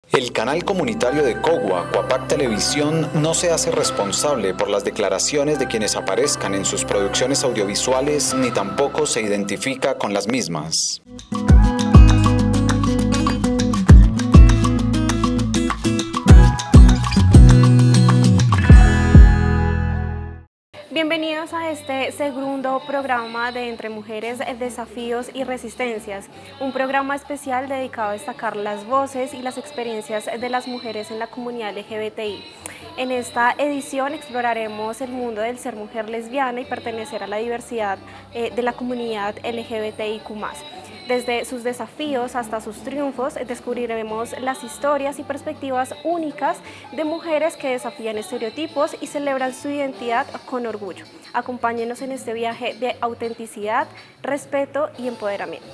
El canal comunitario de Cogua, Cuapac Televisión, no se hace responsable por las declaraciones de quienes aparezcan en sus producciones audiovisuales ni tampoco se identifica con las mismas. Bienvenidos a este segundo programa de Entre Mujeres, Desafíos y Resistencias, un programa especial dedicado a destacar las voces y las experiencias de las mujeres en la comunidad LGBTI. En esta edición exploraremos el mundo del ser mujer lesbiana y pertenecer a la diversidad de la comunidad LGBTIQ+. Desde sus desafíos hasta sus triunfos, descubriremos las historias y perspectivas únicas de mujeres que desafían estereotipos y celebran su identidad con orgullo. Acompáñenos en este viaje de autenticidad, respeto y empoderamiento.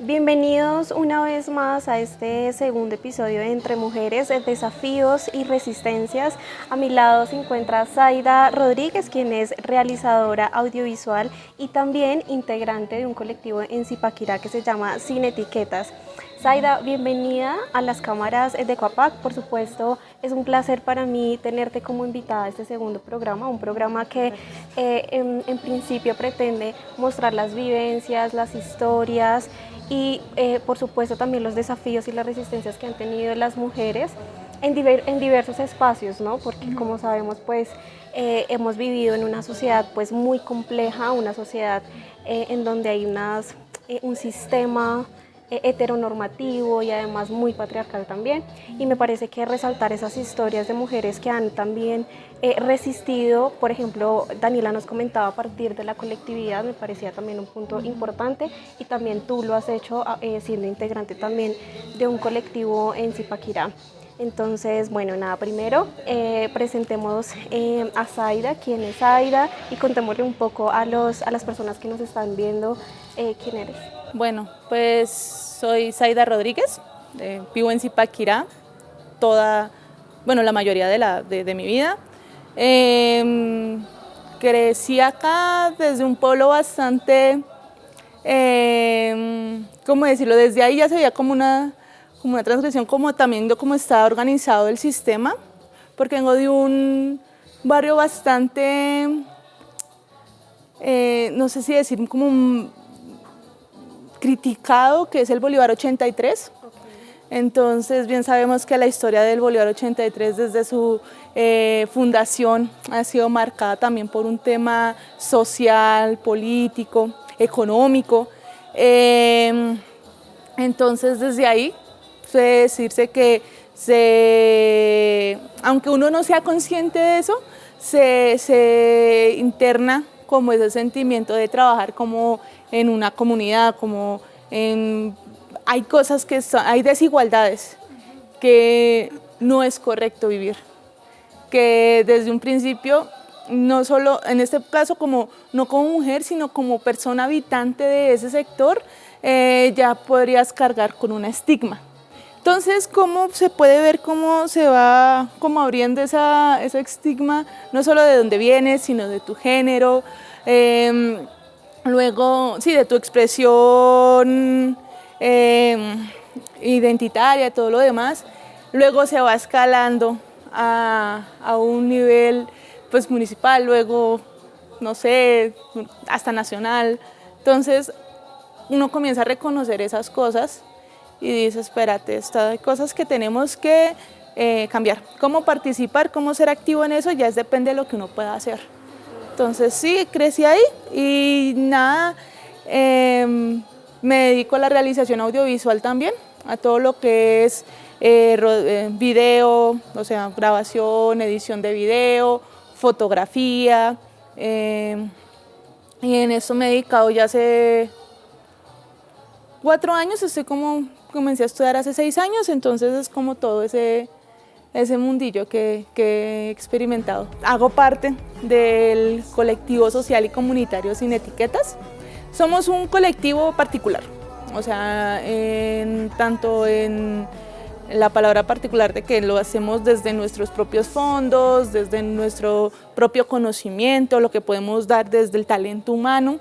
Bienvenidos una vez más a este segundo episodio de Entre Mujeres, Desafíos y Resistencias. A mi lado se encuentra Zaida Rodríguez, quien es realizadora audiovisual y también integrante de un colectivo en Zipaquirá que se llama Sin Etiquetas. Zaida, bienvenida a las cámaras de Cuapac. Por supuesto, es un placer para mí tenerte como invitada a este segundo programa, un programa que en principio pretende mostrar las vivencias, las historias y por supuesto también los desafíos y las resistencias que han tenido las mujeres en diversos espacios, ¿no? Porque como sabemos, pues hemos vivido en una sociedad pues muy compleja, una sociedad en donde hay un sistema heteronormativo y además muy patriarcal también, y me parece que resaltar esas historias de mujeres que han también resistido, por ejemplo, Daniela nos comentaba a partir de la colectividad, me parecía también un punto importante, y también tú lo has hecho siendo integrante también de un colectivo en Zipaquirá. Entonces, bueno, nada, primero presentemos a Zaida, quién es Zaida, y contémosle un poco a las personas que nos están viendo quién eres. Bueno, pues soy Zaida Rodríguez, vivo en Zipaquirá la mayoría de mi vida. Crecí acá desde un pueblo bastante, ¿cómo decirlo? Desde ahí ya se veía como una transgresión, como también de cómo estaba organizado el sistema, porque vengo de un barrio bastante, no sé si decir como criticado, que es el Bolívar 83. Entonces bien sabemos que la historia del Bolívar 83 desde su fundación ha sido marcada también por un tema social, político, económico. Entonces desde ahí puede decirse que aunque uno no sea consciente de eso, se interna como ese sentimiento de trabajar como en una comunidad, hay cosas hay desigualdades que no es correcto vivir, que desde un principio, no solo en este caso no como mujer, sino como persona habitante de ese sector, ya podrías cargar con un estigma. Entonces, ¿cómo se puede ver cómo se va abriendo ese estigma, no solo de dónde vienes, sino de tu género, luego, sí, de tu expresión identitaria, todo lo demás? Luego se va escalando a un nivel pues, municipal, luego, no sé, hasta nacional. Entonces, uno comienza a reconocer esas cosas y dice, espérate, hay cosas que tenemos que cambiar. Cómo participar, cómo ser activo en eso, ya depende de lo que uno pueda hacer. Entonces sí, crecí ahí y nada, me dedico a la realización audiovisual también, a todo lo que es video, o sea, grabación, edición de video, fotografía, y en eso me he dedicado ya hace 4 años, comencé a estudiar hace 6 años, entonces es como todo ese mundillo que he experimentado. Hago parte del colectivo social y comunitario Sin Etiquetas. Somos un colectivo particular, o sea, tanto en la palabra particular de que lo hacemos desde nuestros propios fondos, desde nuestro propio conocimiento, lo que podemos dar desde el talento humano,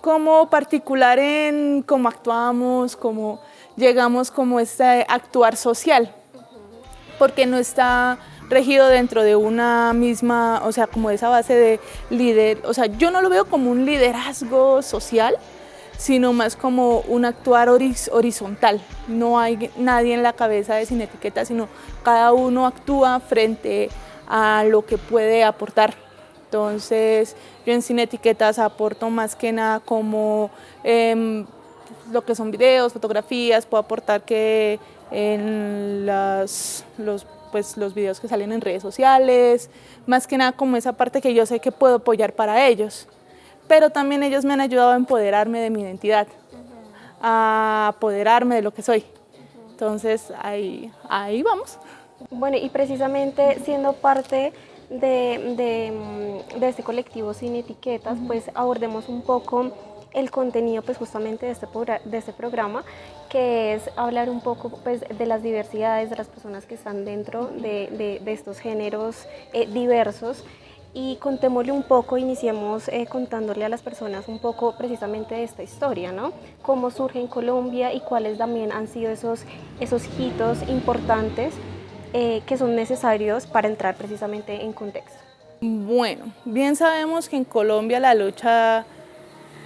como particular en cómo actuamos, cómo llegamos como este actuar social, porque no está regido dentro de una misma, o sea, como esa base de líder, o sea, yo no lo veo como un liderazgo social, sino más como un actuar horizontal. No hay nadie en la cabeza de Sin Etiquetas, sino cada uno actúa frente a lo que puede aportar. Entonces, yo en Sin Etiquetas aporto más que nada como lo que son videos, fotografías, puedo aportar que en los videos que salen en redes sociales, más que nada como esa parte que yo sé que puedo apoyar para ellos. Pero también ellos me han ayudado a empoderarme de mi identidad, a apoderarme de lo que soy. Entonces, ahí vamos. Bueno, y precisamente siendo parte de este colectivo Sin Etiquetas, pues abordemos un poco el contenido pues justamente de este programa, que es hablar un poco pues de las diversidades de las personas que están dentro de estos géneros diversos. Y contémosle un poco, iniciemos contándole a las personas un poco precisamente de esta historia, ¿no? Cómo surge en Colombia y cuáles también han sido esos hitos importantes que son necesarios para entrar precisamente en contexto. Bueno, bien sabemos que en Colombia la lucha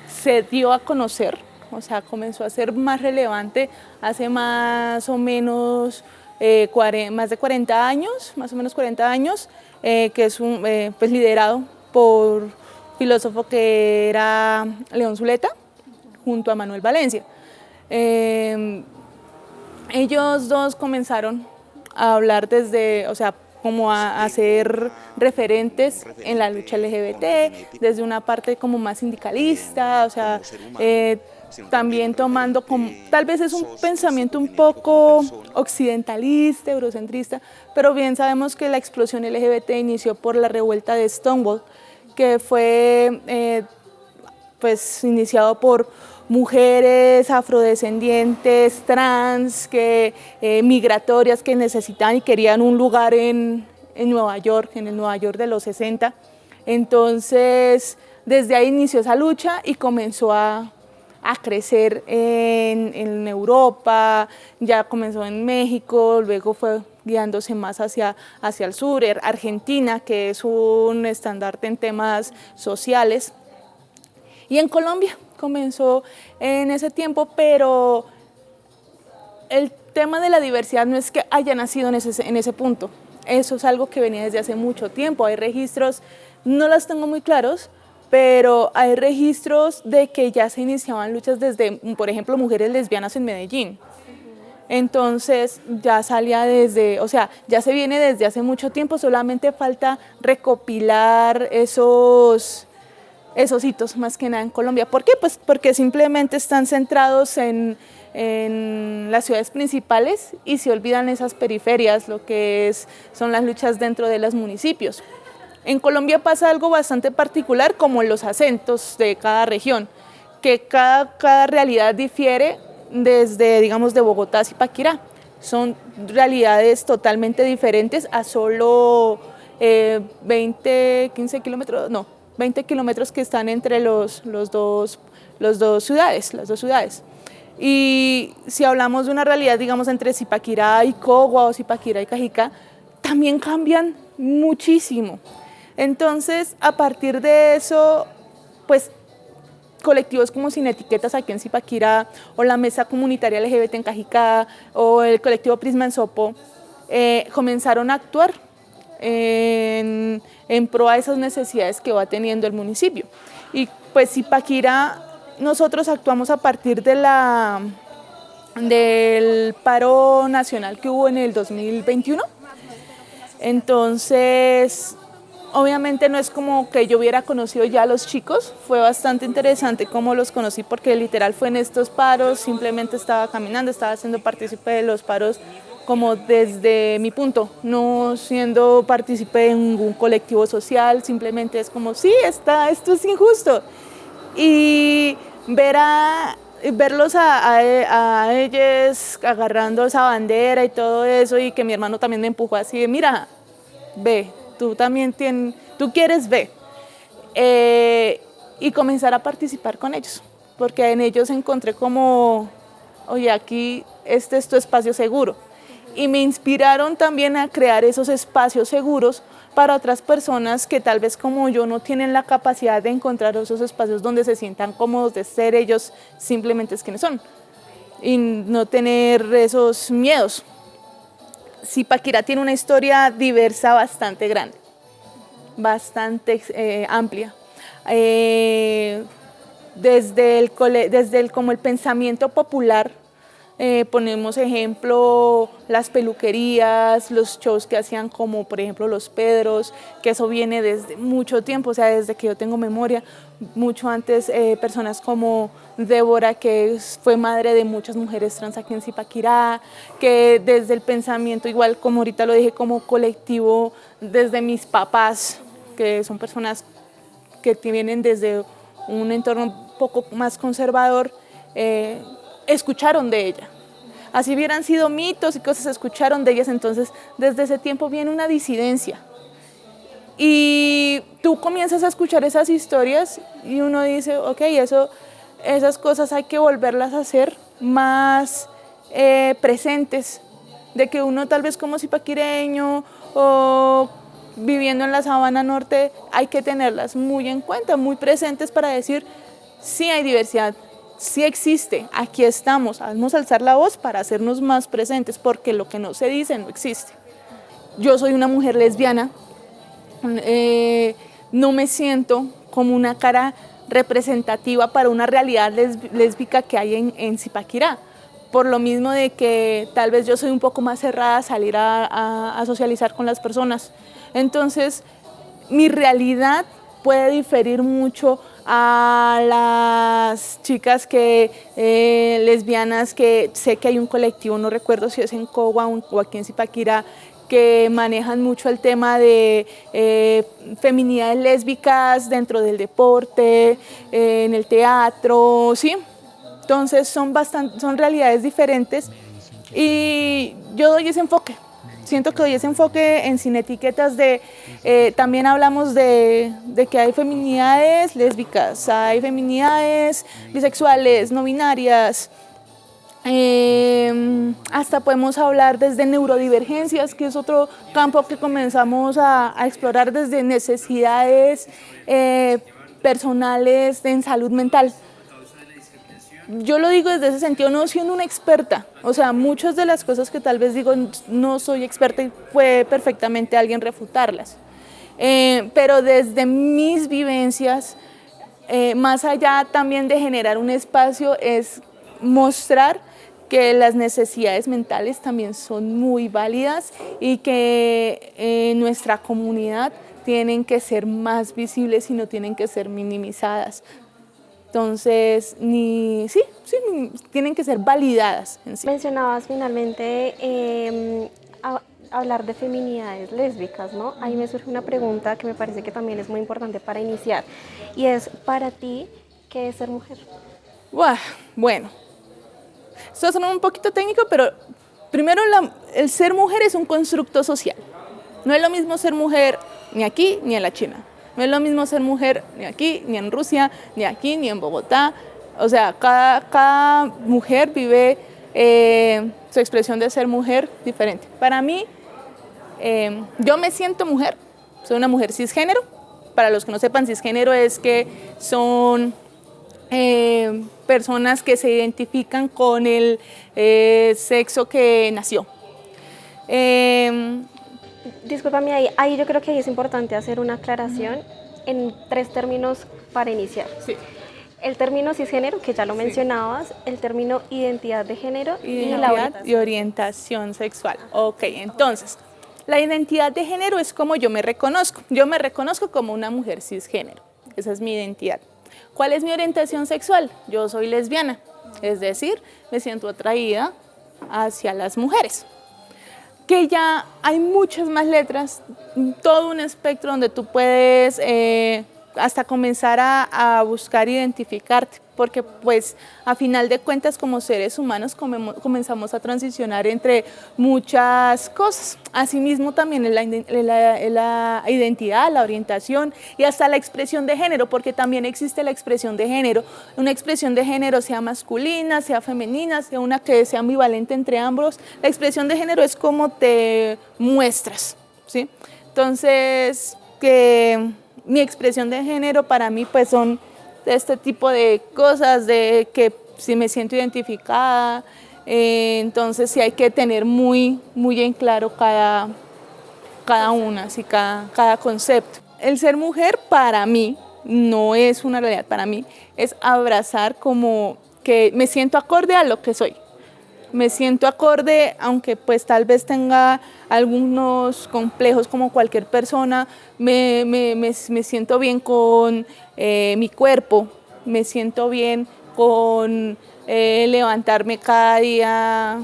se dio a conocer, o sea, comenzó a ser más relevante hace más o menos más de 40 años, más o menos 40 años, que es pues liderado por un filósofo que era León Zuleta, junto a Manuel Valencia. Ellos dos comenzaron a hablar desde, o sea, como a ser referentes en la lucha LGBT, desde una parte como más sindicalista, o sea, también tomando como, tal vez es un pensamiento un poco occidentalista, eurocentrista, pero bien sabemos que la explosión LGBT inició por la revuelta de Stonewall, que fue pues iniciado por mujeres afrodescendientes, trans, migratorias que necesitaban y querían un lugar en Nueva York, en el Nueva York de los 60. Entonces, desde ahí inició esa lucha y comenzó a crecer en Europa, ya comenzó en México, luego fue guiándose más hacia el sur, Argentina, que es un estandarte en temas sociales, y en Colombia comenzó en ese tiempo, pero el tema de la diversidad no es que haya nacido en ese punto, eso es algo que venía desde hace mucho tiempo. Hay registros, no los tengo muy claros, pero hay registros de que ya se iniciaban luchas desde, por ejemplo, mujeres lesbianas en Medellín. Entonces ya salía desde, o sea, ya se viene desde hace mucho tiempo, solamente falta recopilar esos hitos más que nada en Colombia. ¿Por qué? Pues porque simplemente están centrados en las ciudades principales y se olvidan esas periferias, lo que son las luchas dentro de los municipios. En Colombia pasa algo bastante particular, como los acentos de cada región, que cada realidad difiere desde, digamos, de Bogotá a Zipaquirá. Son realidades totalmente diferentes a solo 20 kilómetros que están entre las dos ciudades. Y si hablamos de una realidad, digamos, entre Zipaquirá y Cogua o Zipaquirá y Cajicá, también cambian muchísimo. Entonces, a partir de eso, pues, colectivos como Sin Etiquetas aquí en Zipaquirá, o la Mesa Comunitaria LGBT en Cajicá, o el colectivo Prisma en Sopo, comenzaron a actuar en pro a esas necesidades que va teniendo el municipio. Y pues Zipaquirá, nosotros actuamos a partir del paro nacional que hubo en el 2021. Entonces, obviamente no es como que yo hubiera conocido ya a los chicos, fue bastante interesante cómo los conocí, porque literal fue en estos paros, simplemente estaba caminando, estaba siendo partícipe de los paros como desde mi punto, no siendo partícipe de ningún colectivo social, simplemente es como, sí, esto es injusto. Y verlos a ellos agarrando esa bandera y todo eso, y que mi hermano también me empujó así de, mira, ve, tú también tú quieres ver. y comenzar a participar con ellos, porque en ellos encontré como, oye, aquí este es tu espacio seguro. Y me inspiraron también a crear esos espacios seguros para otras personas que tal vez como yo no tienen la capacidad de encontrar esos espacios donde se sientan cómodos de ser ellos simplemente es quienes son y no tener esos miedos. Zipaquirá tiene una historia diversa bastante grande, bastante amplia. Desde como el pensamiento popular, ponemos ejemplo las peluquerías, los shows que hacían como por ejemplo los Pedros, que eso viene desde mucho tiempo, o sea, desde que yo tengo memoria, mucho antes personas como Débora, que fue madre de muchas mujeres trans aquí en Zipaquirá, que desde el pensamiento, igual como ahorita lo dije, como colectivo, desde mis papás, que son personas que vienen desde un entorno un poco más conservador, escucharon de ella. Así hubieran sido mitos y cosas, escucharon de ellas, entonces desde ese tiempo viene una disidencia. Y tú comienzas a escuchar esas historias y uno dice, ok, esas cosas hay que volverlas a hacer más presentes, de que uno tal vez como zipaquireño o viviendo en la Sabana Norte hay que tenerlas muy en cuenta, muy presentes para decir, sí hay diversidad, sí existe, aquí estamos, vamos a alzar la voz para hacernos más presentes, porque lo que no se dice no existe. Yo soy una mujer lesbiana, no me siento como una cara representativa para una realidad lésbica que hay en Zipaquirá, por lo mismo de que tal vez yo soy un poco más cerrada a salir a socializar con las personas. Entonces, mi realidad puede diferir mucho a las chicas lesbianas que sé que hay un colectivo, no recuerdo si es en Cogua o aquí en Zipaquirá, que manejan mucho el tema de feminidades lésbicas dentro del deporte, en el teatro, ¿sí? Entonces son realidades diferentes y yo doy ese enfoque. Siento que doy ese enfoque en Sin Etiquetas también hablamos de que hay feminidades lésbicas, hay feminidades bisexuales, no binarias, hasta podemos hablar desde neurodivergencias, que es otro campo que comenzamos a explorar desde necesidades personales en salud mental. Yo lo digo desde ese sentido, no siendo una experta, o sea, muchas de las cosas que tal vez digo no soy experta y puede perfectamente alguien refutarlas, pero desde mis vivencias, más allá también de generar un espacio, es mostrar que las necesidades mentales también son muy válidas y que en nuestra comunidad tienen que ser más visibles y no tienen que ser minimizadas. Entonces, tienen que ser validadas en sí. Mencionabas finalmente hablar de feminidades lésbicas, ¿no? Ahí me surge una pregunta que me parece que también es muy importante para iniciar, y es, para ti, ¿qué es ser mujer? Bueno, esto suena un poquito técnico, pero primero el ser mujer es un constructo social. No es lo mismo ser mujer ni aquí ni en la China. No es lo mismo ser mujer ni aquí, ni en Rusia, ni aquí, ni en Bogotá. O sea, cada mujer vive su expresión de ser mujer diferente. Para mí, yo me siento mujer, soy una mujer cisgénero. Para los que no sepan, cisgénero es que son personas que se identifican con el sexo que nació. Discúlpame, ahí yo creo que ahí es importante hacer una aclaración en 3 términos para iniciar. Sí. El término cisgénero, que ya lo mencionabas, el término identidad de género y la orientación. Y orientación sexual. Ok, entonces, la identidad de género es como yo me reconozco. Yo me reconozco como una mujer cisgénero. Esa es mi identidad. ¿Cuál es mi orientación sexual? Yo soy lesbiana, es decir, me siento atraída hacia las mujeres. Que ya hay muchas más letras, todo un espectro donde tú puedes hasta comenzar a buscar identificarte, porque pues a final de cuentas como seres humanos comenzamos a transicionar entre muchas cosas. Asimismo también en la identidad, la orientación y hasta la expresión de género, porque también existe la expresión de género. Una expresión de género sea masculina, sea femenina, sea una que sea ambivalente entre ambos. La expresión de género es cómo te muestras, ¿sí? Entonces, que mi expresión de género para mí pues son este tipo de cosas, de que si me siento identificada, entonces sí hay que tener muy en claro cada una, sí, cada concepto. El ser mujer para mí no es una realidad, para mí es abrazar como que me siento acorde a lo que soy. Me siento acorde, aunque pues tal vez tenga algunos complejos como cualquier persona, me siento bien con mi cuerpo, me siento bien con levantarme cada día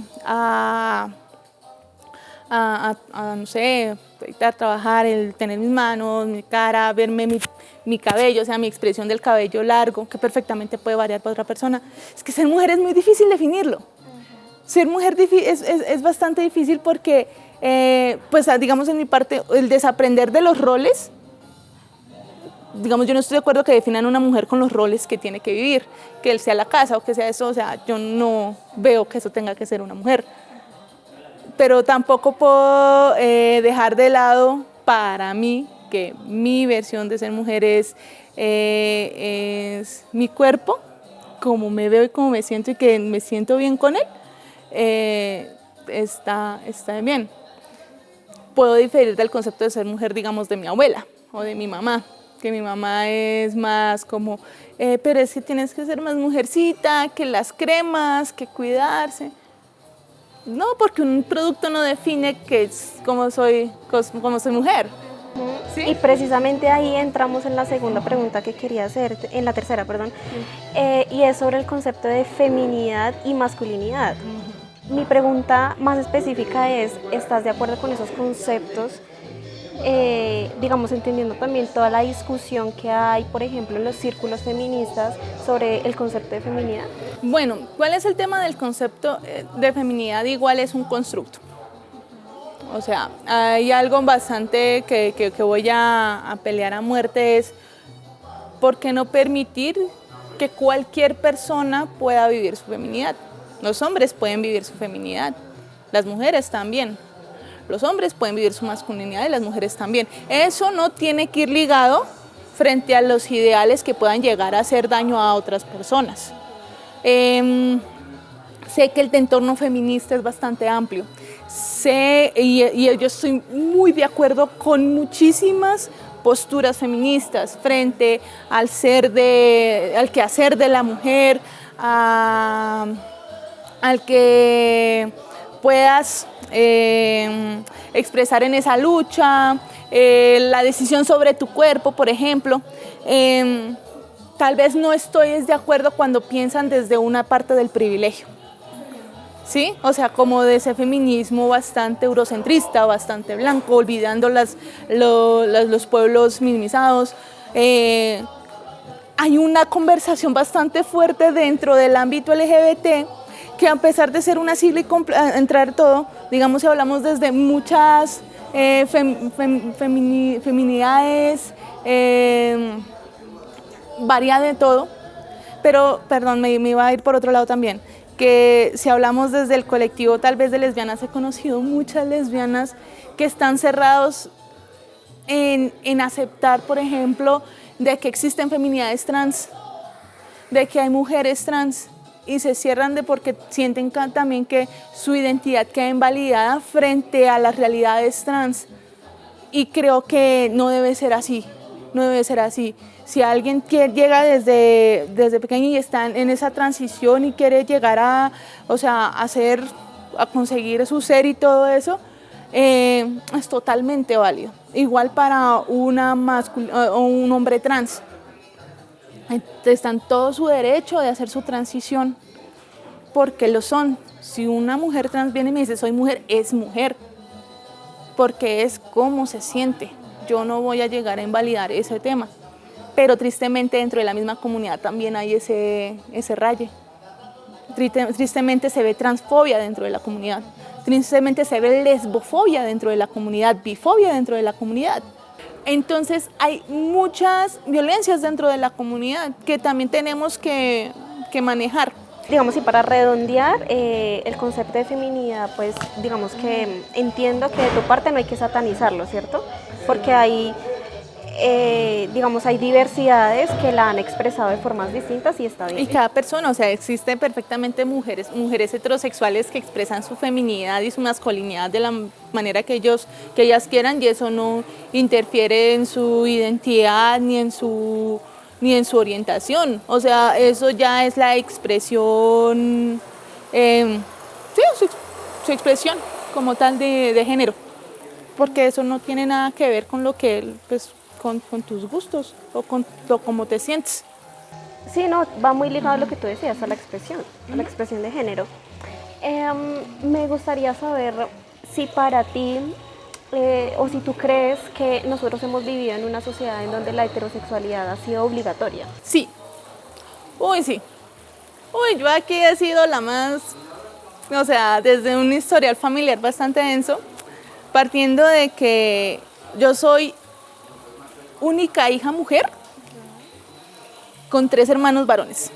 no sé, a trabajar, el tener mis manos, mi cara, verme mi cabello, o sea, mi expresión del cabello largo, que perfectamente puede variar para otra persona. Es que ser mujer es muy difícil definirlo. Ser mujer es bastante difícil porque, pues digamos en mi parte, el desaprender de los roles, digamos yo no estoy de acuerdo que definan a una mujer con los roles que tiene que vivir, que él sea la casa o que sea eso, o sea, yo no veo que eso tenga que ser una mujer. Pero tampoco puedo dejar de lado para mí que mi versión de ser mujer es mi cuerpo, como me veo y como me siento y que me siento bien con él. Está bien. Puedo diferir del concepto de ser mujer, digamos, de mi abuela o de mi mamá, que mi mamá es más como, pero es que tienes que ser más mujercita, que las cremas, que cuidarse. No, porque un producto no define que es como soy mujer. ¿Sí? Y precisamente ahí entramos en la segunda pregunta que quería hacer, en la tercera, perdón, y es sobre el concepto de feminidad y masculinidad. Mi pregunta más específica es, ¿estás de acuerdo con esos conceptos? Digamos, entendiendo también toda la discusión que hay, por ejemplo, en los círculos feministas sobre el concepto de feminidad. Bueno, ¿cuál es el tema del concepto de feminidad? Igual es un constructo. O sea, hay algo bastante que voy a pelear a muerte, es ¿por qué no permitir que cualquier persona pueda vivir su feminidad? Los hombres pueden vivir su feminidad, las mujeres también. Los hombres pueden vivir su masculinidad y las mujeres también. Eso no tiene que ir ligado frente a los ideales que puedan llegar a hacer daño a otras personas. Sé que el entorno feminista es bastante amplio. Sé, y yo estoy muy de acuerdo con muchísimas posturas feministas frente al quehacer de la mujer, al que puedas expresar en esa lucha, la decisión sobre tu cuerpo, por ejemplo. Tal vez no estoy de acuerdo cuando piensan desde una parte del privilegio, ¿sí? O sea, como de ese feminismo bastante eurocentrista, bastante blanco, olvidando los pueblos minimizados. Hay una conversación bastante fuerte dentro del ámbito LGBT, que a pesar de ser una sigla y entrar todo, digamos, si hablamos desde muchas feminidades, varía de todo, pero, perdón, me iba a ir por otro lado también, que si hablamos desde el colectivo tal vez de lesbianas, he conocido muchas lesbianas que están cerrados en aceptar, por ejemplo, de que existen feminidades trans, de que hay mujeres trans, y se cierran porque sienten también que su identidad queda invalidada frente a las realidades trans. Y creo que no debe ser así, no debe ser así. Si alguien llega desde pequeño y está en esa transición y quiere llegar a conseguir su ser y todo eso, es totalmente válido. Igual para un hombre trans. Está en todo su derecho de hacer su transición, porque lo son. Si una mujer trans viene y me dice soy mujer, es mujer, porque es cómo se siente. Yo no voy a llegar a invalidar ese tema, pero tristemente dentro de la misma comunidad también hay ese raye. Tristemente se ve transfobia dentro de la comunidad, tristemente se ve lesbofobia dentro de la comunidad, bifobia dentro de la comunidad. Entonces hay muchas violencias dentro de la comunidad que también tenemos que manejar. Digamos, y para redondear el concepto de feminidad, pues digamos que entiendo que de tu parte no hay que satanizarlo, ¿cierto? Porque hay, digamos, hay diversidades que la han expresado de formas distintas y está bien. Y cada persona, o sea, existen perfectamente mujeres heterosexuales que expresan su feminidad y su masculinidad de la manera que ellas quieran, y eso no interfiere en su identidad ni en su orientación. O sea, eso ya es la expresión, sí, su expresión como tal de género, porque eso no tiene nada que ver con lo que, pues, con tus gustos o con cómo te sientes. Sí, no, va muy ligado a lo que tú decías, a la expresión de género. Me gustaría saber si para ti, o si tú crees que nosotros hemos vivido en una sociedad en donde la heterosexualidad ha sido obligatoria. Sí. Uy, sí. Uy, yo aquí he sido la más, o sea, desde un historial familiar bastante denso, partiendo de que yo soy única hija mujer con 3 hermanos varones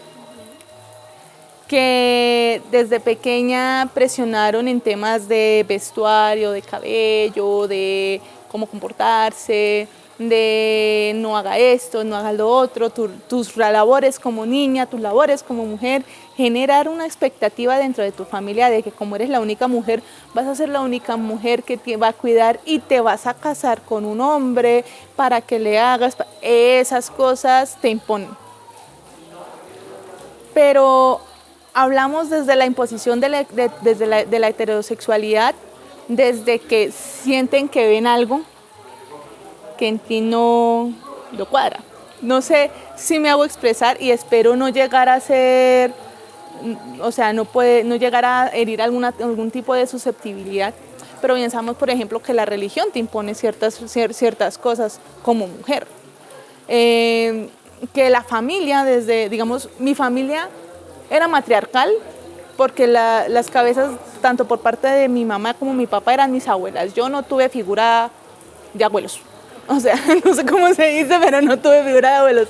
que desde pequeña presionaron en temas de vestuario, de cabello, de cómo comportarse, de no haga esto, no haga lo otro, tus labores como niña, tus labores como mujer, generar una expectativa dentro de tu familia de que como eres la única mujer, vas a ser la única mujer que te va a cuidar y te vas a casar con un hombre para que le hagas, esas cosas te imponen. Pero hablamos desde la imposición de la heterosexualidad, desde que sienten que ven algo que en ti no lo cuadra. No sé si me hago expresar y espero no llegar a ser, o sea, no llegar a herir algún tipo de susceptibilidad, pero pensamos, por ejemplo, que la religión te impone ciertas cosas como mujer. Que la familia, digamos, mi familia era matriarcal porque las cabezas, tanto por parte de mi mamá como mi papá, eran mis abuelas. Yo no tuve figura de abuelos. O sea, no sé cómo se dice, pero no tuve figura de abuelos.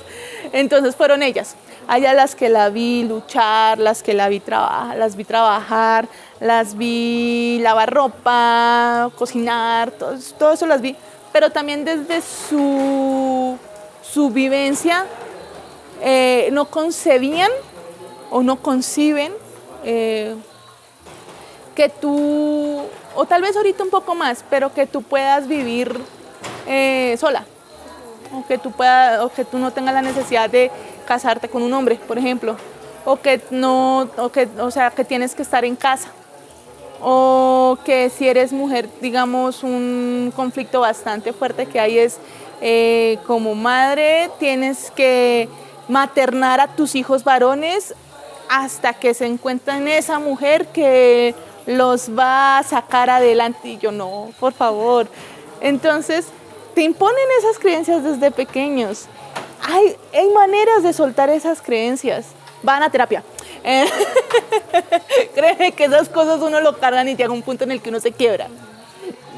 Entonces fueron ellas. Allá las que la vi luchar, las que la vi trabajar, las vi lavar ropa, cocinar, todo eso las vi. Pero también desde su vivencia no concebían o no conciben que tú, o tal vez ahorita un poco más, pero que tú puedas vivir sola, o que tú no tengas la necesidad de casarte con un hombre, por ejemplo, que tienes que estar en casa, o que si eres mujer, digamos, un conflicto bastante fuerte que hay es como madre tienes que maternar a tus hijos varones hasta que se encuentren esa mujer que los va a sacar adelante. Y yo, no, por favor. Entonces te imponen esas creencias desde pequeños. Hay maneras de soltar esas creencias. Van a terapia. Créeme que esas cosas uno lo cargan y llega un punto en el que uno se quiebra.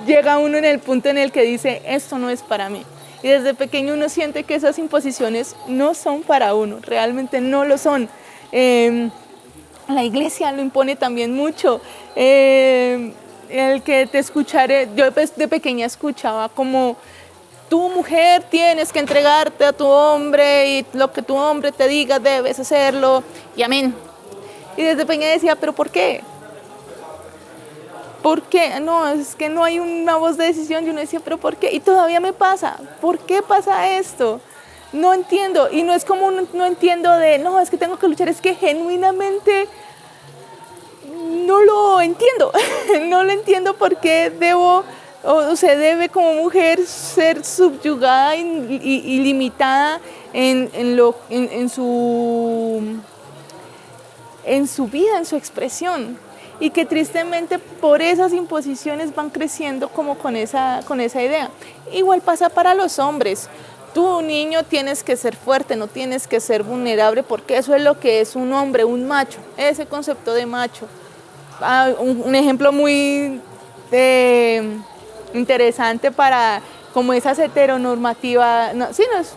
Llega uno en el punto en el que dice, esto no es para mí. Y desde pequeño uno siente que esas imposiciones no son para uno, realmente no lo son. La iglesia lo impone también mucho. El que te escucharé, yo de pequeña escuchaba como, tu mujer tienes que entregarte a tu hombre y lo que tu hombre te diga debes hacerlo, y amén. Y desde pequeña decía, ¿pero por qué? ¿Por qué? No, es que no hay una voz de decisión. Y uno decía, ¿pero por qué? Y todavía me pasa. ¿Por qué pasa esto? No entiendo. Y no es como no entiendo no, es que tengo que luchar. Es que genuinamente no lo entiendo. No lo entiendo por qué debo, o se debe como mujer ser subyugada y limitada en su vida, en su expresión. Y que tristemente por esas imposiciones van creciendo como con esa idea. Igual pasa para los hombres. Tú, niño, tienes que ser fuerte, no tienes que ser vulnerable, porque eso es lo que es un hombre, un macho, ese concepto de macho. Un ejemplo muy interesante para como esas heteronormativas,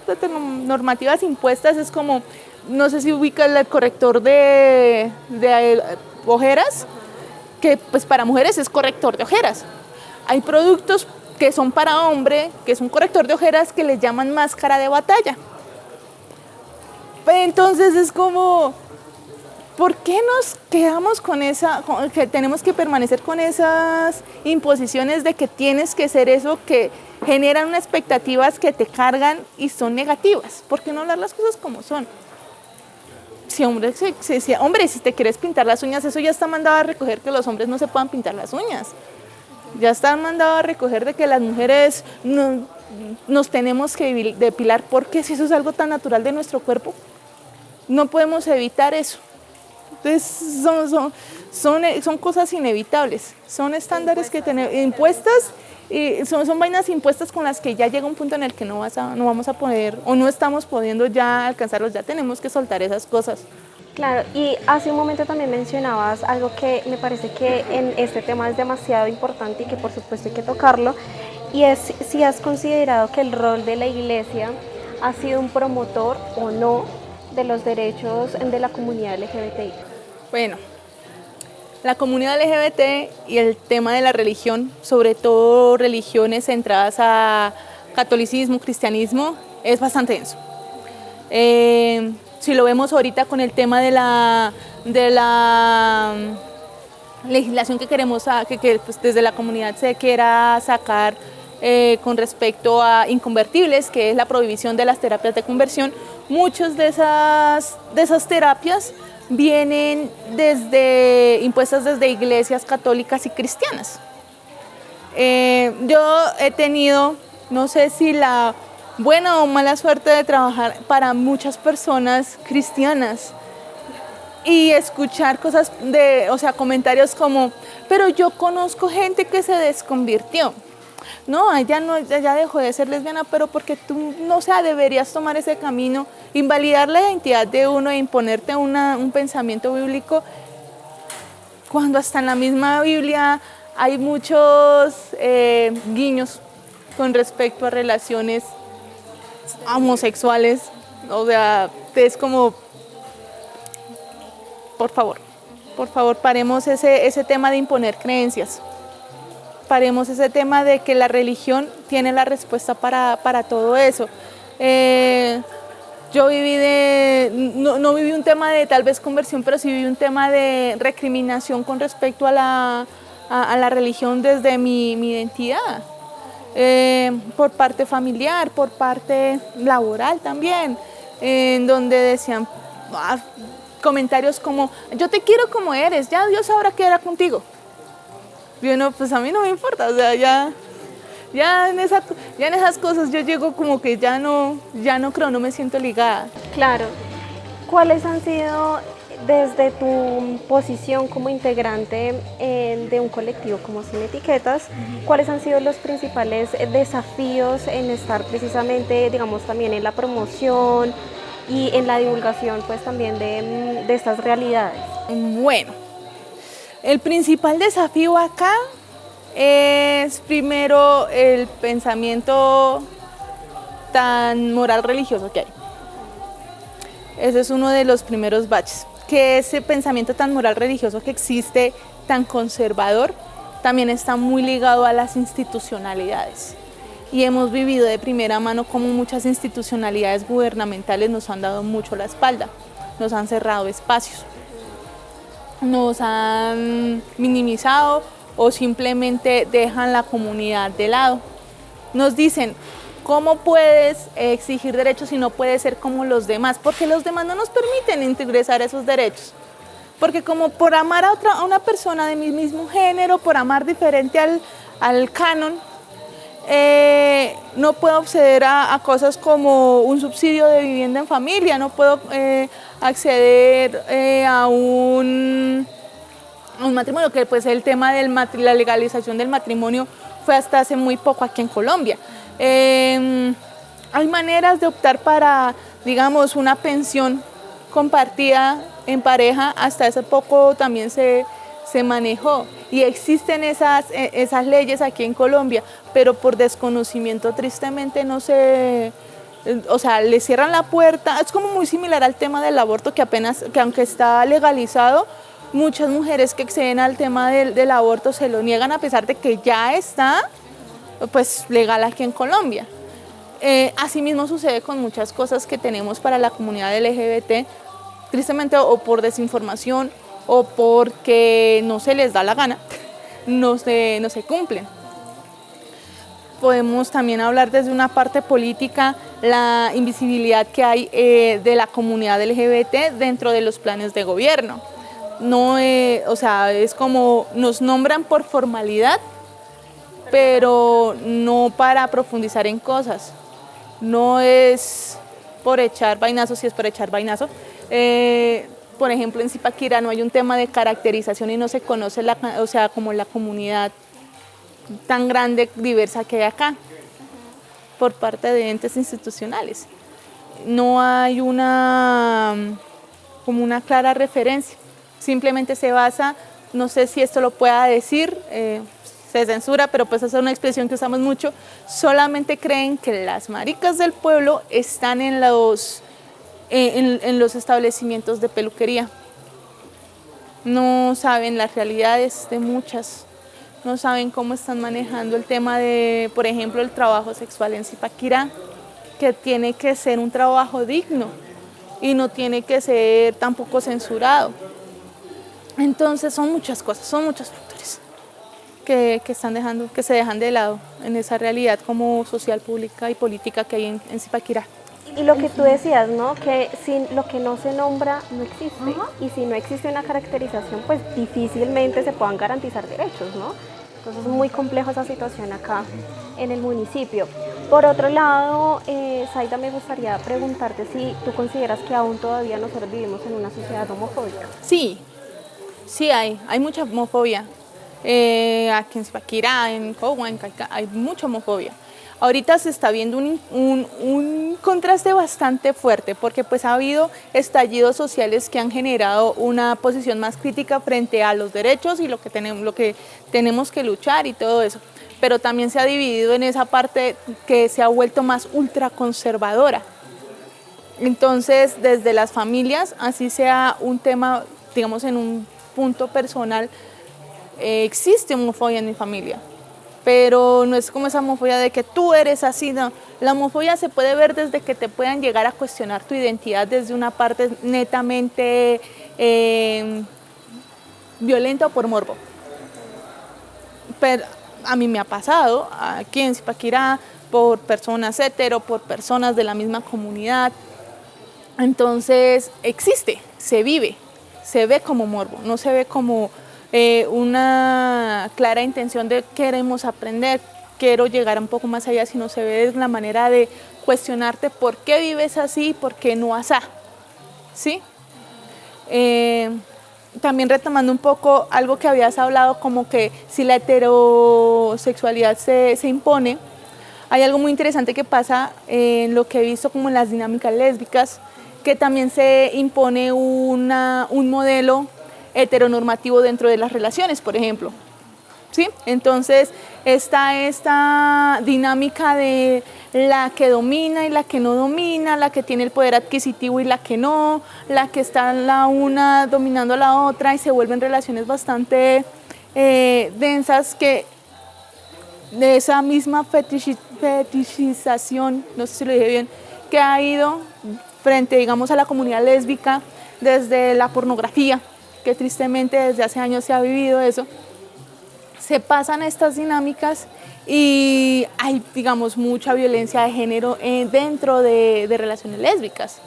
heteronormativas impuestas, es como, no sé si ubicas el corrector de ojeras, que pues para mujeres es corrector de ojeras. Hay productos que son para hombre, que es un corrector de ojeras que les llaman máscara de batalla. Entonces es como, ¿por qué nos quedamos que tenemos que permanecer con esas imposiciones de que tienes que ser eso, que generan unas expectativas que te cargan y son negativas? ¿Por qué no hablar las cosas como son? Hombre, si te quieres pintar las uñas, eso ya está mandado a recoger, que los hombres no se puedan pintar las uñas. Ya está mandado a recoger de que las mujeres nos tenemos que depilar, porque si eso es algo tan natural de nuestro cuerpo, no podemos evitar eso. Entonces son cosas inevitables, son estándares que tenemos impuestas, y son vainas impuestas con las que ya llega un punto en el que no vamos a poder o no estamos pudiendo ya alcanzarlos, ya tenemos que soltar esas cosas. Claro, y hace un momento también mencionabas algo que me parece que en este tema es demasiado importante y que por supuesto hay que tocarlo, y es si has considerado que el rol de la Iglesia ha sido un promotor o no de los derechos de la comunidad LGBTI. Bueno, la comunidad LGBT y el tema de la religión, sobre todo religiones centradas a catolicismo, cristianismo, es bastante denso. Si lo vemos ahorita con el tema de la legislación que queremos, que pues desde la comunidad se quiera sacar con respecto a inconvertibles, que es la prohibición de las terapias de conversión, muchas de esas terapias vienen impuestas desde iglesias católicas y cristianas. Yo he tenido, no sé si la buena o mala suerte de trabajar para muchas personas cristianas y escuchar cosas comentarios como, pero yo conozco gente que se desconvirtió. No, ella dejó de ser lesbiana, pero porque tú, deberías tomar ese camino, invalidar la identidad de uno e imponerte un pensamiento bíblico, cuando hasta en la misma Biblia hay muchos guiños con respecto a relaciones homosexuales. O sea, es como, por favor, paremos ese tema de imponer creencias. Paremos ese tema de que la religión tiene la respuesta para todo eso. Yo no viví un tema de tal vez conversión, pero sí viví un tema de recriminación con respecto a la religión desde mi identidad. Por parte familiar, por parte laboral también, en donde decían comentarios como, yo te quiero como eres, ya Dios sabrá qué era contigo. Y uno, pues a mí no me importa, o sea, ya en esas cosas yo llego como que ya no creo, no me siento ligada. Claro. ¿Cuáles han sido, desde tu posición como integrante de un colectivo como Sin Etiquetas, cuáles han sido los principales desafíos en estar precisamente, digamos, también en la promoción y en la divulgación, pues también de estas realidades? Bueno, el principal desafío acá es primero el pensamiento tan moral religioso que hay. Ese es uno de los primeros baches, que ese pensamiento tan moral religioso que existe, tan conservador, también está muy ligado a las institucionalidades. Y hemos vivido de primera mano cómo muchas institucionalidades gubernamentales nos han dado mucho la espalda, nos han cerrado espacios, nos han minimizado o simplemente dejan la comunidad de lado. Nos dicen, ¿cómo puedes exigir derechos si no puedes ser como los demás? Porque los demás no nos permiten ingresar esos derechos. Porque como por amar a una persona de mi mismo género, por amar diferente al canon, no puedo acceder a cosas como un subsidio de vivienda en familia, no puedo acceder a un matrimonio, que pues el tema de la legalización del matrimonio fue hasta hace muy poco aquí en Colombia. Hay maneras de optar para, digamos, una pensión compartida en pareja, hasta hace poco también se manejó y existen esas leyes aquí en Colombia, pero por desconocimiento tristemente no se, o sea, le cierran la puerta. Es como muy similar al tema del aborto, que aunque está legalizado, muchas mujeres que acceden al tema del aborto se lo niegan a pesar de que ya está pues legal aquí en Colombia. Asimismo sucede con muchas cosas que tenemos para la comunidad LGBT, tristemente o por desinformación o porque no se les da la gana, no se cumplen. Podemos también hablar desde una parte política, la invisibilidad que hay de la comunidad LGBT dentro de los planes de gobierno. No, o sea, es como nos nombran por formalidad, pero no para profundizar en cosas. No es por echar vainazo, si es por echar vainazo. Por ejemplo, en Zipaquirá no hay un tema de caracterización y no se conoce como la comunidad tan grande, diversa que hay acá, por parte de entes institucionales. No hay como una clara referencia. Simplemente se basa, no sé si esto lo pueda decir, se censura, pero pues esa es una expresión que usamos mucho, solamente creen que las maricas del pueblo están en los establecimientos de peluquería. No saben las realidades de muchas, no saben cómo están manejando el tema de, por ejemplo, el trabajo sexual en Zipaquirá, que tiene que ser un trabajo digno y no tiene que ser tampoco censurado. Entonces son muchas cosas, son muchos factores que se dejan de lado en esa realidad como social, pública y política que hay en Zipaquirá. Y lo que tú decías, ¿no? Que lo que no se nombra no existe. Y si no existe una caracterización, pues difícilmente se puedan garantizar derechos, ¿no? Entonces es muy compleja esa situación acá en el municipio. Por otro lado, Zaida, me gustaría preguntarte si tú consideras que aún todavía nosotros vivimos en una sociedad homofóbica. Sí hay mucha homofobia. Aquí en Zipaquirá, en Cogua, en Caica, hay mucha homofobia. Ahorita se está viendo un contraste bastante fuerte porque pues ha habido estallidos sociales que han generado una posición más crítica frente a los derechos y lo que tenemos que luchar y todo eso. Pero también se ha dividido en esa parte que se ha vuelto más ultraconservadora. Entonces, desde las familias, así sea un tema, digamos, en un punto personal, existe homofobia en mi familia, pero no es como esa homofobia de que tú eres así, no. La homofobia se puede ver desde que te puedan llegar a cuestionar tu identidad desde una parte netamente violenta o por morbo. Pero a mí me ha pasado aquí en Zipaquirá por personas hetero, por personas de la misma comunidad. Entonces existe, se vive, se ve como morbo, no se ve como una clara intención de queremos aprender, quiero llegar un poco más allá, sino se ve la manera de cuestionarte por qué vives así y por qué no asá, ¿sí? También retomando un poco algo que habías hablado, como que si la heterosexualidad se impone, hay algo muy interesante que pasa en lo que he visto como en las dinámicas lésbicas, que también se impone un modelo heteronormativo dentro de las relaciones, por ejemplo, ¿sí? Entonces está esta dinámica de la que domina y la que no domina, la que tiene el poder adquisitivo y la que no, la que está la una dominando a la otra y se vuelven relaciones bastante densas, que de esa misma fetichización, no sé si lo dije bien, que ha ido frente, digamos, a la comunidad lésbica desde la pornografía, que tristemente desde hace años se ha vivido eso. Se pasan estas dinámicas y hay, digamos, mucha violencia de género dentro de relaciones lésbicas,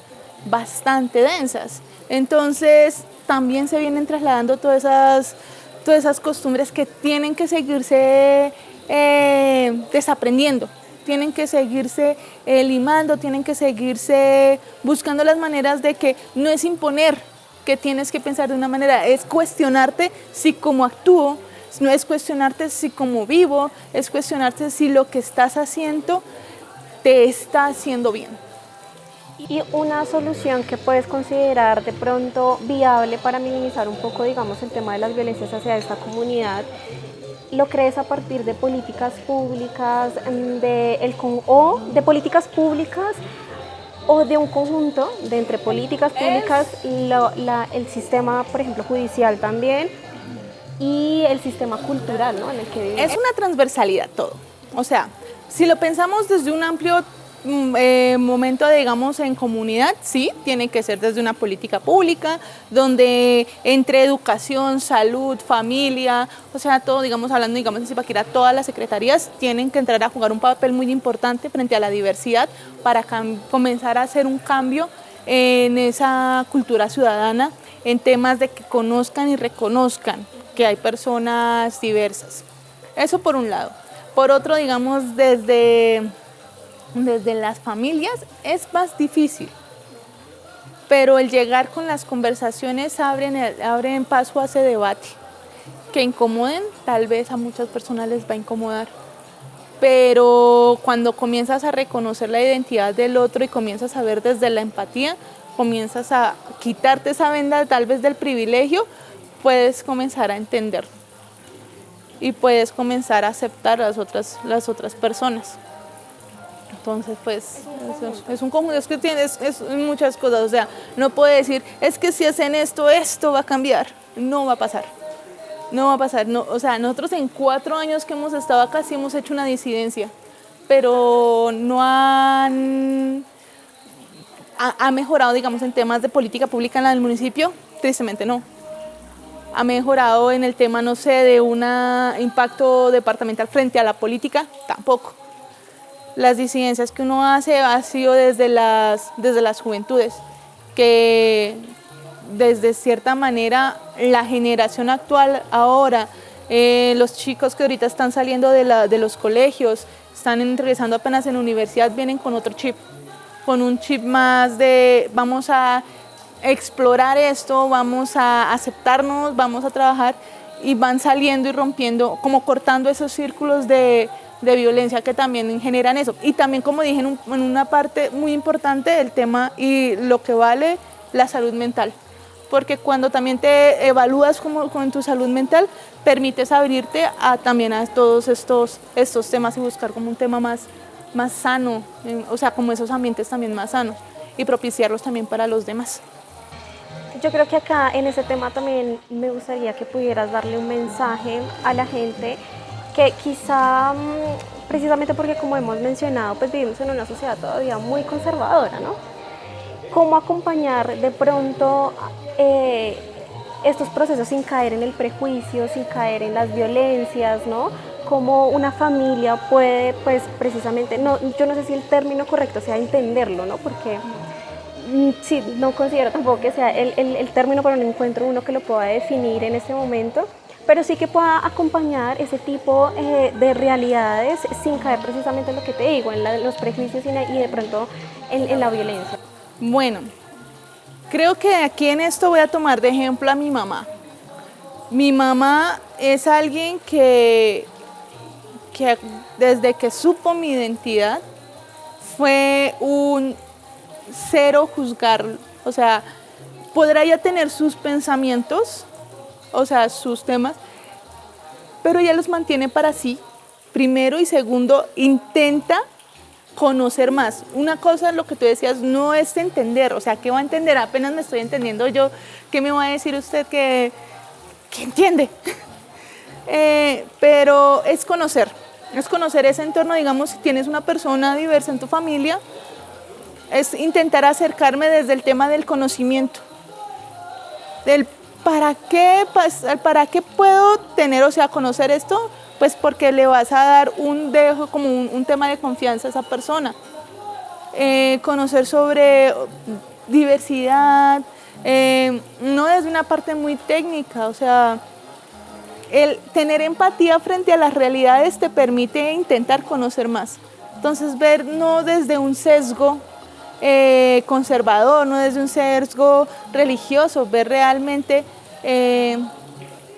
bastante densas. Entonces también se vienen trasladando todas esas costumbres que tienen que seguirse desaprendiendo, tienen que seguirse limando, tienen que seguirse buscando las maneras de que no es imponer que tienes que pensar de una manera, es cuestionarte si como actúo, no es cuestionarte si como vivo, es cuestionarte si lo que estás haciendo te está haciendo bien. Y una solución que puedes considerar de pronto viable para minimizar un poco, digamos, el tema de las violencias hacia esta comunidad, ¿lo crees a partir de políticas públicas, de políticas públicas o de un conjunto de entre políticas públicas, el sistema, por ejemplo, judicial también y el sistema cultural, ¿no?, en el que vivimos? Es una transversalidad todo. O sea, si lo pensamos desde un amplio momento, digamos, en comunidad, sí, tiene que ser desde una política pública, donde entre educación, salud, familia, o sea, todo, digamos, hablando, digamos, en Zipaquirá, todas las secretarías tienen que entrar a jugar un papel muy importante frente a la diversidad para comenzar a hacer un cambio en esa cultura ciudadana, en temas de que conozcan y reconozcan que hay personas diversas. Eso por un lado. Por otro, digamos, desde las familias es más difícil, pero el llegar con las conversaciones abren paso a ese debate. Que incomoden, tal vez a muchas personas les va a incomodar, pero cuando comienzas a reconocer la identidad del otro y comienzas a ver desde la empatía, comienzas a quitarte esa venda tal vez del privilegio, puedes comenzar a entender y puedes comenzar a aceptar a las otras personas. Entonces, pues, es un conjunto, es que tienes muchas cosas, o sea, no puede decir, es que si hacen esto va a cambiar, no va a pasar, no va a pasar, no, o sea, nosotros en 4 años que hemos estado acá sí hemos hecho una disidencia, pero no ha mejorado, digamos, en temas de política pública en el municipio, tristemente no. Ha mejorado en el tema, no sé, de un impacto departamental frente a la política, tampoco. Las disidencias que uno hace ha sido desde las juventudes, que desde cierta manera la generación actual ahora, los chicos que ahorita están saliendo de los colegios, están ingresando apenas en la universidad, vienen con otro chip, con un chip más de vamos a explorar esto, vamos a aceptarnos, vamos a trabajar, y van saliendo y rompiendo, como cortando esos círculos de violencia que también generan eso. Y también, como dije, en una parte muy importante el tema y lo que vale la salud mental. Porque cuando también te evalúas con tu salud mental, permites abrirte también a todos estos temas y buscar como un tema más sano, o sea, como esos ambientes también más sanos y propiciarlos también para los demás. Yo creo que acá en ese tema también me gustaría que pudieras darle un mensaje a la gente que quizá, precisamente porque como hemos mencionado, pues vivimos en una sociedad todavía muy conservadora, ¿no? ¿Cómo acompañar de pronto estos procesos sin caer en el prejuicio, sin caer en las violencias, ¿no? Cómo una familia puede, pues precisamente, yo no sé si el término correcto sea entenderlo, ¿no? Porque sí, no considero tampoco que sea el término, pero no encuentro uno que lo pueda definir en este momento, pero sí que pueda acompañar ese tipo de realidades sin caer precisamente en lo que te digo, en los prejuicios y de pronto en la violencia. Bueno, creo que aquí en esto voy a tomar de ejemplo a mi mamá. Mi mamá es alguien que desde que supo mi identidad fue un cero juzgar, o sea, podrá ya tener sus pensamientos, o sea, sus temas, pero ella los mantiene para sí, primero, y segundo, intenta conocer más. Una cosa, lo que tú decías, no es entender, o sea, ¿qué va a entender? Apenas me estoy entendiendo yo, ¿qué me va a decir usted que entiende? Pero es conocer ese entorno, digamos, si tienes una persona diversa en tu familia, es intentar acercarme desde el tema del conocimiento, del para qué puedo tener, o sea, conocer esto, pues porque le vas a dar como un tema de confianza a esa persona. Conocer sobre diversidad, no desde una parte muy técnica, o sea, el tener empatía frente a las realidades te permite intentar conocer más. Entonces, ver no desde un sesgo conservador, no desde un sesgo religioso, ver realmente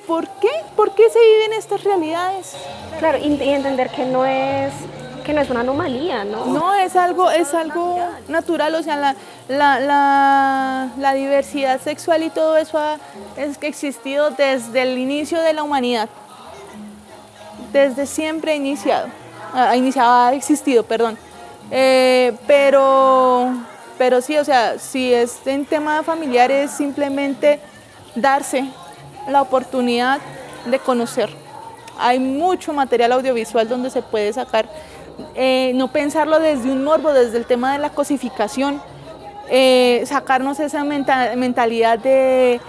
¿por qué se viven estas realidades? Claro, y entender que no es que no es una anomalía, ¿no? No, es algo natural, o sea, la diversidad sexual y todo eso ha existido desde el inicio de la humanidad, desde siempre ha existido, perdón. Pero sí, o sea, si es en tema familiar es simplemente darse la oportunidad de conocer. Hay mucho material audiovisual donde se puede sacar, no pensarlo desde un morbo, desde el tema de la cosificación, sacarnos esa mentalidad de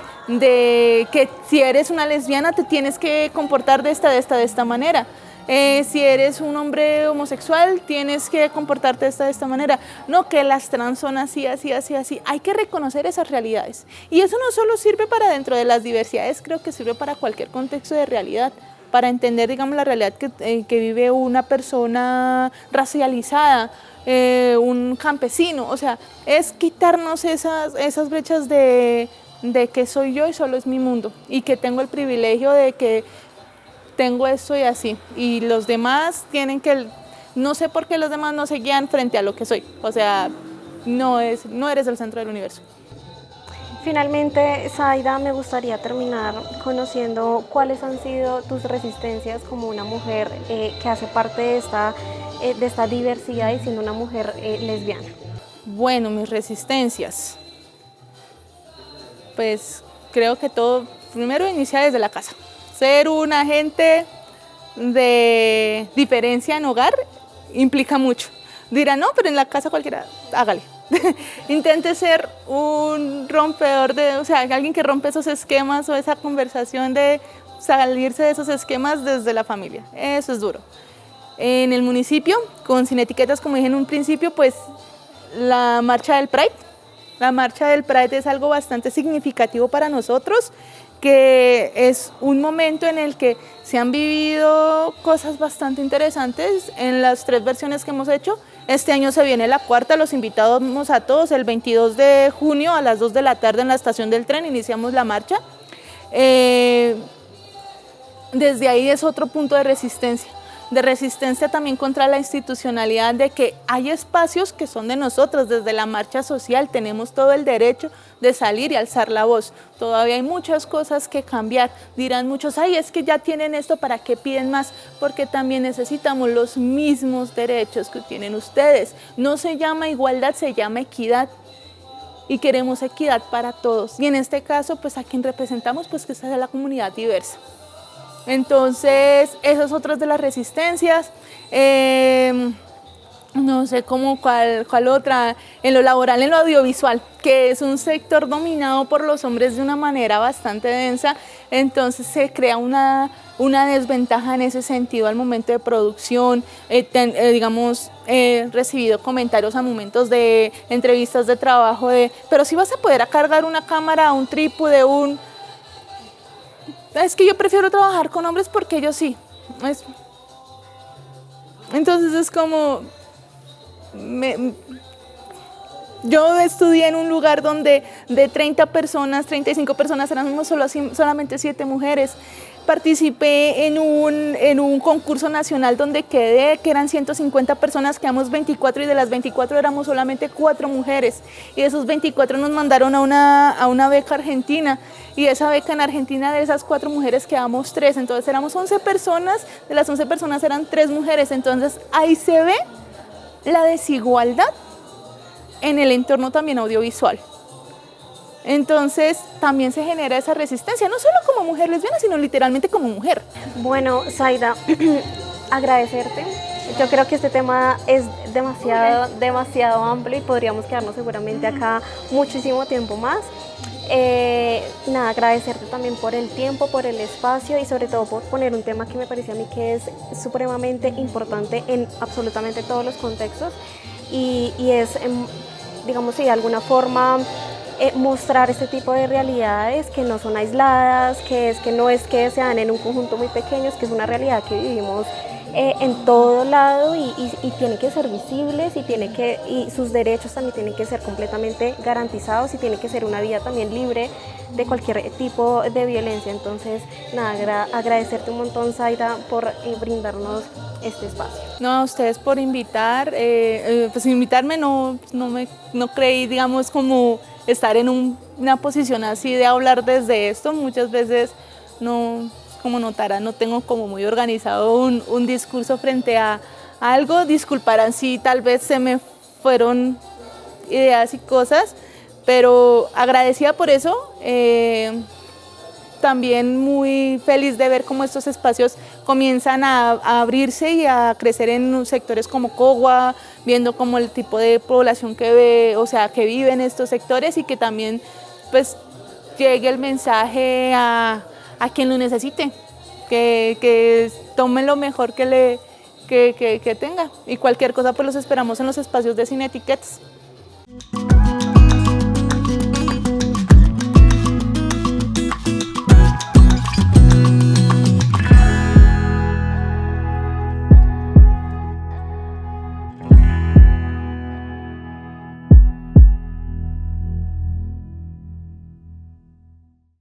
que si eres una lesbiana te tienes que comportar de esta manera. Si eres un hombre homosexual, tienes que comportarte de esta manera. No, que las trans son así. Hay que reconocer esas realidades. Y eso no solo sirve para dentro de las diversidades, creo que sirve para cualquier contexto de realidad, para entender, digamos, la realidad que vive una persona racializada, un campesino. O sea, es quitarnos esas brechas de que soy yo y solo es mi mundo, y que tengo el privilegio de que tengo esto y así, y los demás tienen que, no sé por qué los demás no se guían frente a lo que soy, o sea, no eres el centro del universo. Finalmente, Zaida, me gustaría terminar conociendo cuáles han sido tus resistencias como una mujer que hace parte de esta diversidad y siendo una mujer lesbiana. Bueno, mis resistencias, pues creo que todo, primero inicia desde la casa. Ser un agente de diferencia en hogar implica mucho. Dirán, no, pero en la casa cualquiera, hágale. Intente ser un rompedor o sea, alguien que rompe esos esquemas o esa conversación de salirse de esos esquemas desde la familia. Eso es duro. En el municipio, con Sin Etiquetas, como dije en un principio, pues la marcha del Pride. La marcha del Pride es algo bastante significativo para nosotros, que es un momento en el que se han vivido cosas bastante interesantes en las 3 versiones que hemos hecho. Este año se viene la 4ª, los invitamos a todos. El 22 de junio a las 2 de la tarde en la estación del tren iniciamos la marcha. Desde ahí es otro punto de resistencia también contra la institucionalidad, de que hay espacios que son de nosotros. Desde la marcha social tenemos todo el derecho de salir y alzar la voz. Todavía hay muchas cosas que cambiar. Dirán muchos, ay, es que ya tienen esto, ¿para qué piden más? Porque también necesitamos los mismos derechos que tienen ustedes. No se llama igualdad, se llama equidad. Y queremos equidad para todos. Y en este caso, pues a quien representamos, pues que sea de la comunidad diversa. Entonces, esas otras de las resistencias, no sé cuál otra, en lo laboral, en lo audiovisual, que es un sector dominado por los hombres de una manera bastante densa, entonces se crea una desventaja en ese sentido al momento de producción. Digamos, he recibido comentarios a momentos de entrevistas de trabajo pero si vas a poder cargar una cámara, un trípode, es que yo prefiero trabajar con hombres porque ellos sí. Entonces es como, yo estudié en un lugar donde de 30 personas, 35 personas éramos solamente 7 mujeres. Participé en un concurso nacional donde quedé, que eran 150 personas, quedamos 24 y de las 24 éramos solamente 4 mujeres. Y de esos 24 nos mandaron a una beca argentina. Y esa beca en Argentina, de esas 4 mujeres quedamos 3. Entonces éramos 11 personas, de las 11 personas eran 3 mujeres. Entonces ahí se ve la desigualdad en el entorno también audiovisual. Entonces también se genera esa resistencia, no solo como mujer lesbiana, sino literalmente como mujer. Bueno, Zaida, agradecerte. Yo creo que este tema es demasiado amplio y podríamos quedarnos seguramente acá muchísimo tiempo más. Nada, agradecerte también por el tiempo, por el espacio y sobre todo por poner un tema que me parece a mí que es supremamente importante en absolutamente todos los contextos y es, digamos, si de alguna forma mostrar este tipo de realidades que no son aisladas, que no es que se dan en un conjunto muy pequeño, es que es una realidad que vivimos en todo lado y tiene que ser visibles y sus derechos también tienen que ser completamente garantizados y tiene que ser una vida también libre de cualquier tipo de violencia. Entonces, nada, agradecerte un montón, Zaida, por brindarnos este espacio. No, a ustedes por invitar, pues invitarme no creí, digamos, como estar en una posición así de hablar desde esto. Muchas veces no, como notarán, no tengo como muy organizado un discurso frente a algo. Disculparán si tal vez se me fueron ideas y cosas, pero agradecida por eso. También muy feliz de ver cómo estos espacios comienzan a abrirse y a crecer en sectores como Cogua, viendo como el tipo de población que vive en estos sectores, y que también pues llegue el mensaje a quien lo necesite, que tome lo mejor que tenga, y cualquier cosa pues los esperamos en los espacios de Sin Etiquetas.